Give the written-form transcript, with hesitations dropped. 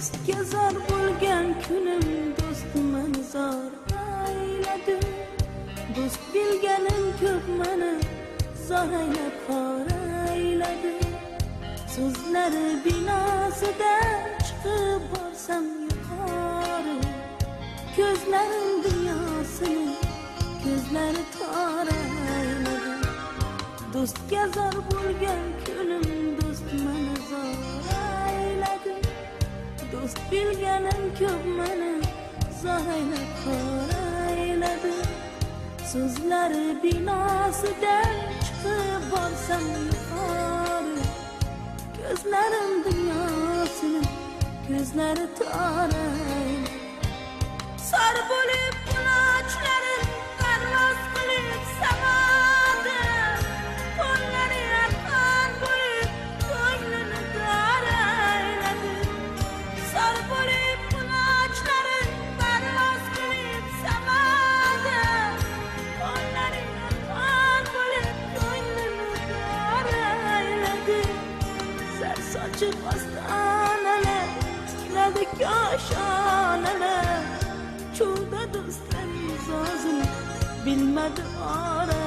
Dostga zor bo'lgan kunim do'stimni zor ayladi. Do'st bilganim ko'p meni zor aylab xor ayladi. So'zlari binosidan chiqib borsam yuqori, ko'zlarim dunyosini ko'zlari tor ayladi. Do'stga zor bo'lgan kunim do'st meni zor ayladi. Do'st bilganim ko'p meni zor aylab xor ayladi. So'zlari binosidan chiqib borsam yuqori, ko'zlarim dunyosini ko'zlari tor ayladi. Sar bo'lib qulonchlarim parvoz qilib samoda, qo'llari arqon bo'lib ko'nglini dor ayladi. Sar bo'lib qulonchlarim parvoz qilib samoda, qo'llari arqon bo'lib ko'nglini dor ayladi. Sar sochib ostonalar tikladi koshonalar, cho'da do'stlar mizozini bilmadi ora